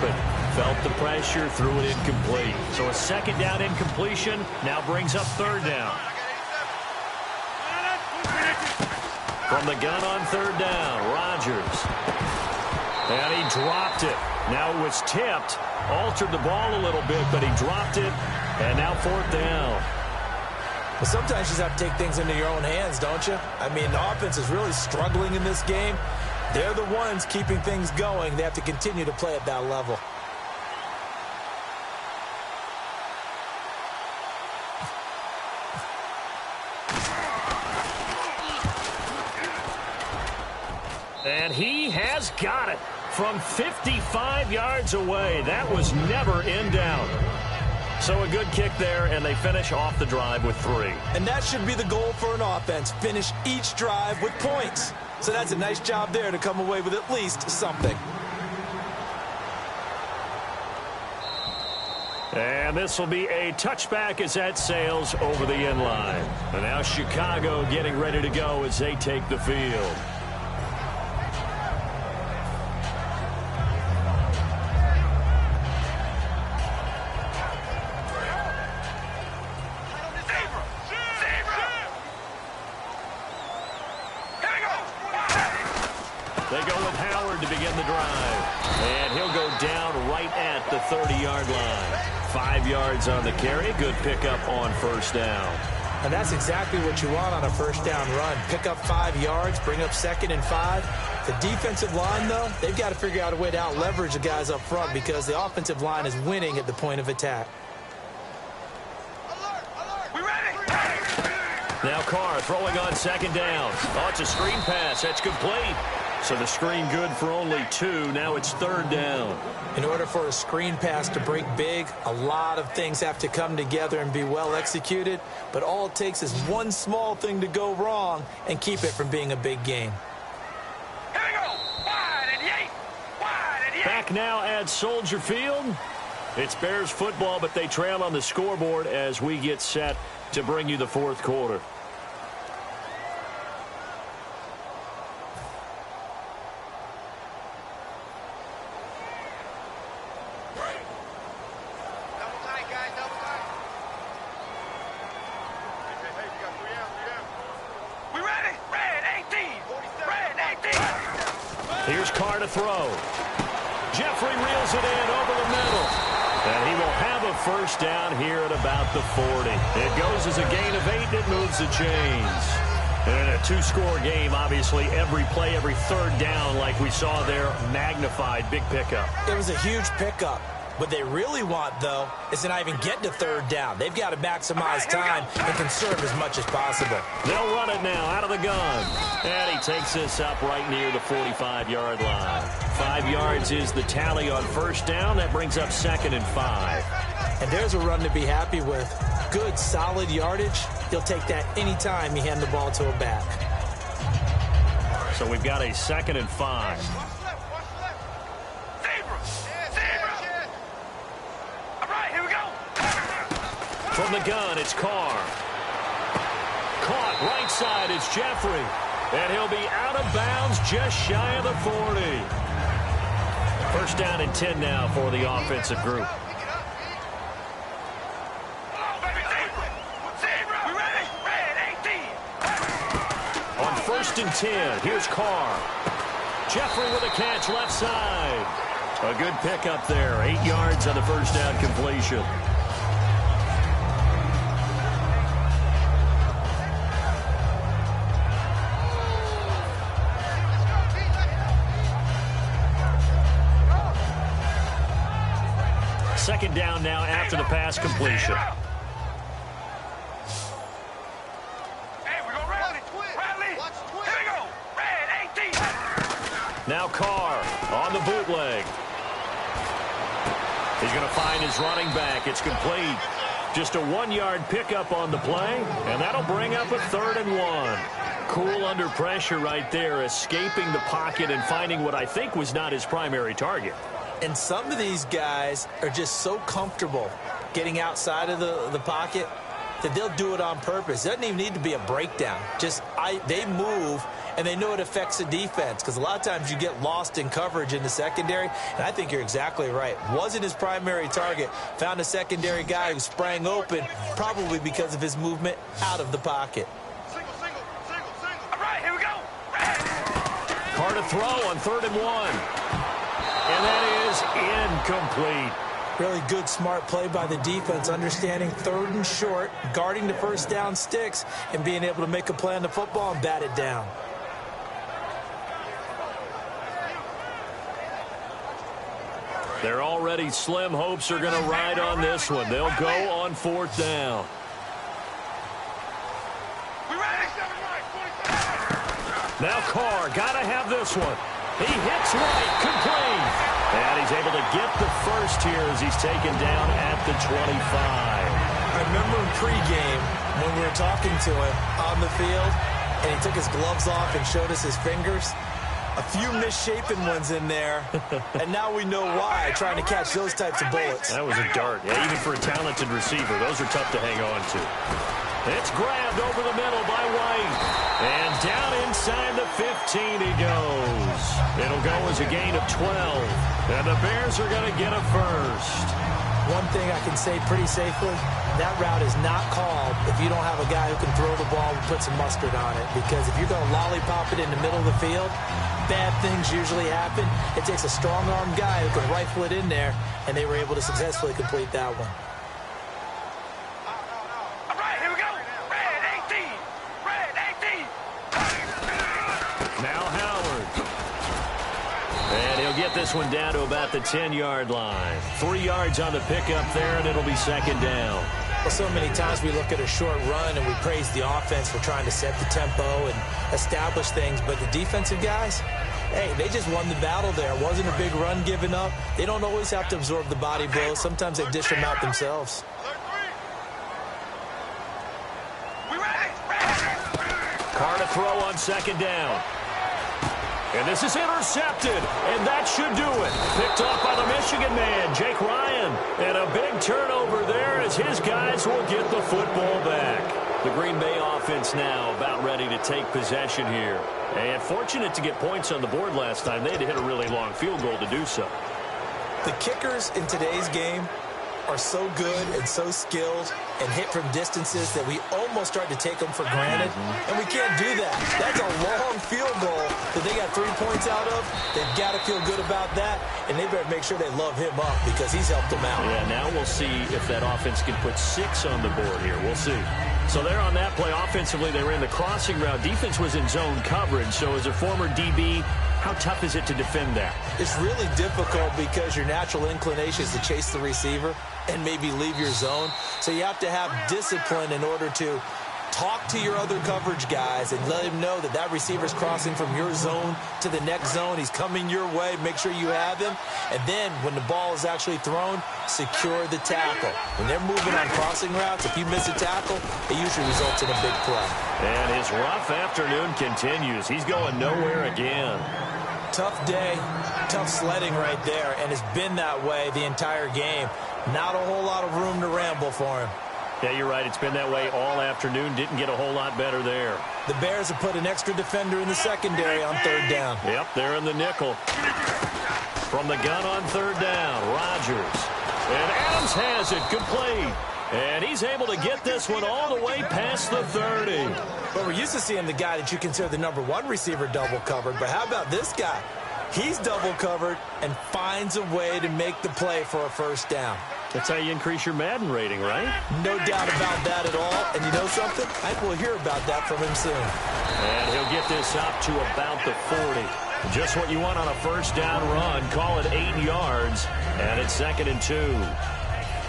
open. Felt the pressure, threw it incomplete. So a second down incompletion now brings up third down. From the gun on third down, Rodgers. And he dropped it. Now it was tipped. Altered the ball a little bit, but he dropped it. And now fourth down. Well, sometimes you just have to take things into your own hands, don't you? I mean, the offense is really struggling in this game. They're the ones keeping things going. They have to continue to play at that level. And he has got it from 55 yards away. That was never in doubt. So a good kick there, and they finish off the drive with 3. And that should be the goal for an offense. Finish each drive with points. So that's a nice job there to come away with at least something. And this will be a touchback as that sails over the end line. And now Chicago getting ready to go as they take the field. They go with Howard to begin the drive. And he'll go down right at the 30-yard line. 5 yards on the carry. Good pickup on first down. And that's exactly what you want on a first down run. Pick up 5 yards, bring up 2nd and 5. The defensive line, though, they've got to figure out a way to out-leverage the guys up front because the offensive line is winning at the point of attack. Now Carr throwing on second down. Oh, it's a screen pass. That's complete. So the screen good for only 2. Now it's third down. In order for a screen pass to break big, a lot of things have to come together and be well executed. But all it takes is one small thing to go wrong and keep it from being a big game. Here we go. Wide and yay. Wide and yay. Back now at Soldier Field. It's Bears football, but they trail on the scoreboard as we get set to bring you the fourth quarter. Here's Carr to throw. Jeffrey reels it in over the middle. And he will have a first down here at about the 40. It goes as a gain of 8, and it moves the chains. And in a 2-score game, obviously, every play, every third down, like we saw there, magnified. Big pickup. It was a huge pickup. What they really want, though, is to not even get to third down. They've got to maximize time and conserve as much as possible. They'll run it now out of the gun. And he takes this up right near the 45-yard line. 5 yards is the tally on first down. That brings up 2nd and 5. And there's a run to be happy with. Good, solid yardage. He'll take that any time you hand the ball to a back. So we've got a 2nd and 5. From the gun, it's Carr. Caught right side, it's Jeffrey. And he'll be out of bounds just shy of the 40. First down and 10 now for the offensive group. On 1st and 10, here's Carr. Jeffrey with a catch left side. A good pickup there. 8 yards on the first down completion. Second down now after the pass completion. Now Carr on the bootleg. He's going to find his running back. It's complete. Just a 1-yard pickup on the play, and that'll bring up a 3rd and 1. Cool under pressure right there, escaping the pocket and finding what I think was not his primary target. And some of these guys are just so comfortable getting outside of the pocket that they'll do it on purpose. It doesn't even need to be a breakdown. Just they move and they know it affects the defense because a lot of times you get lost in coverage in the secondary, and I think you're exactly right. Wasn't his primary target. Found a secondary guy who sprang open, probably because of his movement out of the pocket. All right, here we go. Carr to throw on 3rd and 1. And that is incomplete. Really good, smart play by the defense, understanding 3rd and short, guarding the first down sticks, and being able to make a play on the football and bat it down. They're already slim hopes are going to ride on this one. They'll go on 4th down. Now Carr, got to have this one. He hits right, complete. And he's able to get the first here as he's taken down at the 25. I remember in pregame when we were talking to him on the field, and he took his gloves off and showed us his fingers. A few misshapen ones in there, and now we know why, trying to catch those types of bullets. That was a dart. Yeah, even for a talented receiver, those are tough to hang on to. It's grabbed over the middle by White. And down inside the 15 he goes. It'll go as a gain of 12. And the Bears are going to get a first. One thing I can say pretty safely, that route is not called if you don't have a guy who can throw the ball and put some mustard on it. Because if you're going to lollipop it in the middle of the field, bad things usually happen. It takes a strong-armed guy who can rifle it in there, and they were able to successfully complete that one. All right, here we go. Red 18. Red 18. Now Howard. And he'll get this one down to about the 10-yard line. 3 yards on the pickup there, and it'll be 2nd down. Well, so many times we look at a short run and we praise the offense for trying to set the tempo and establish things, but the defensive guys, hey, they just won the battle there. It wasn't a big run given up. They don't always have to absorb the body blows. Sometimes they dish them out themselves. Carr to throw on 2nd down. And this is intercepted, and that should do it. Picked off by the Michigan man, Jake Ryan. And a big turnover there as his guys will get the football back. The Green Bay offense now about ready to take possession here. And fortunate to get points on the board last time. They had to hit a really long field goal to do so. The kickers in today's game are so good and so skilled and hit from distances that we almost start to take them for granted, and we can't do that. That's a long field goal that they got 3 points out of. They've got to feel good about that, and they better make sure they love him up because he's helped them out. Yeah, now we'll see if that offense can put 6 on the board here. We'll see. So there on that play, offensively, they ran the crossing route. Defense was in zone coverage, so as a former DB, how tough is it to defend that? It's really difficult because your natural inclination is to chase the receiver and maybe leave your zone. So you have to have discipline in order to talk to your other coverage guys and let him know that that receiver's crossing from your zone to the next zone. He's coming your way. Make sure you have him. And then when the ball is actually thrown, secure the tackle. When they're moving on crossing routes, if you miss a tackle, it usually results in a big play. And his rough afternoon continues. He's going nowhere again. Tough day, tough sledding right there, and it's been that way the entire game. Not a whole lot of room to ramble for him. Yeah, you're right. It's been that way all afternoon. Didn't get a whole lot better there. The Bears have put an extra defender in the secondary on 3rd down. Yep, they're in the nickel. From the gun on 3rd down, Rodgers. And Adams has it, complete. And he's able to get this one all the way past the 30. Well, we're used to seeing the guy that you consider the #1 receiver double covered, but how about this guy? He's double covered and finds a way to make the play for a first down. That's how you increase your Madden rating, right? No doubt about that at all. And you know something? I think we'll hear about that from him soon. And he'll get this up to about the 40. Just what you want on a first down run. Call it 8 yards. And it's 2nd and 2.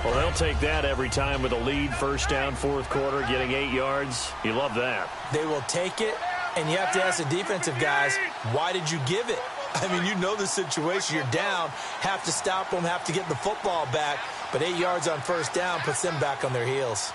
Well, they'll take that every time with a lead. First down, 4th quarter, getting 8 yards. You love that. They will take it, and you have to ask the defensive guys, why did you give it? I mean, you know the situation. You're down, have to stop them, have to get the football back, but 8 yards on first down puts them back on their heels.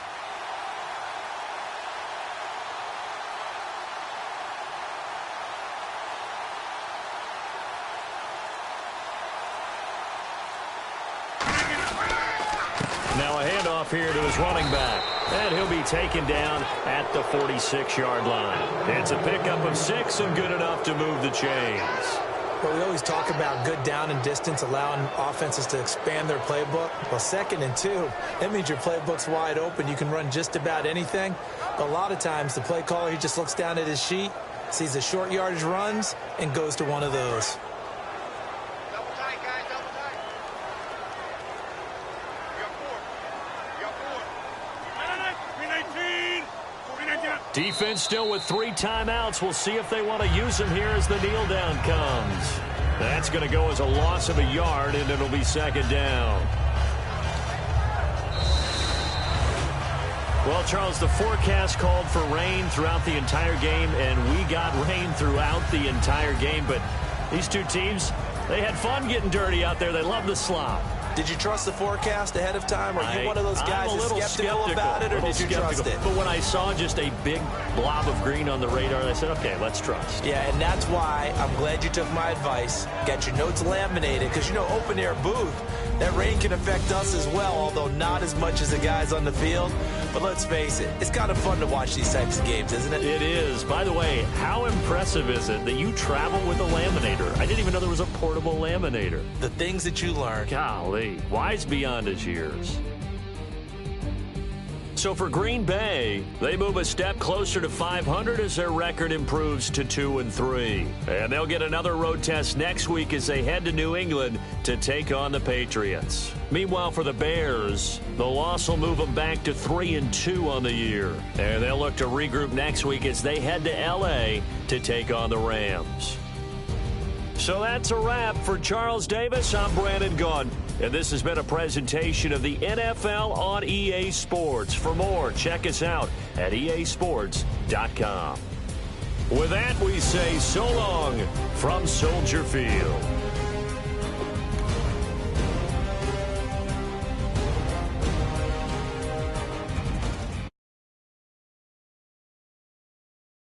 Now a handoff here to his running back. And he'll be taken down at the 46-yard line. It's a pickup of 6 and good enough to move the chains. Well, we always talk about good down and distance, allowing offenses to expand their playbook. Well, 2nd and 2, that means your playbook's wide open. You can run just about anything. But a lot of times, the play caller, he just looks down at his sheet, sees the short yardage runs, and goes to one of those. Double tight, guys, double tight. Defense still with 3 timeouts. We'll see if they want to use them here as the kneel down comes. That's going to go as a loss of a yard, and it'll be 2nd down. Well, Charles, the forecast called for rain throughout the entire game, and we got rain throughout the entire game. But these two teams, they had fun getting dirty out there. They love the slop. Did you trust the forecast ahead of time? Or are you one of those guys that's skeptical about it, or did you trust it? But when I saw just a big blob of green on the radar, I said, okay, let's trust. Yeah, and that's why I'm glad you took my advice. Got your notes laminated, because, you know, open-air booth, that rain can affect us as well, although not as much as the guys on the field. But let's face it, it's kind of fun to watch these types of games, isn't it? It is. By the way, how impressive is it that you travel with a laminator? I didn't even know there was a portable laminator. The things that you learn. Golly, wise beyond his years. So for Green Bay, they move a step closer to 500 as their record improves to 2-3. And they'll get another road test next week as they head to New England to take on the Patriots. Meanwhile, for the Bears, the loss will move them back to 3-2 on the year. And they'll look to regroup next week as they head to L.A. to take on the Rams. So that's a wrap. For Charles Davis, I'm Brandon Gaudin. And this has been a presentation of the NFL on EA Sports. For more, check us out at easports.com. With that, we say so long from Soldier Field.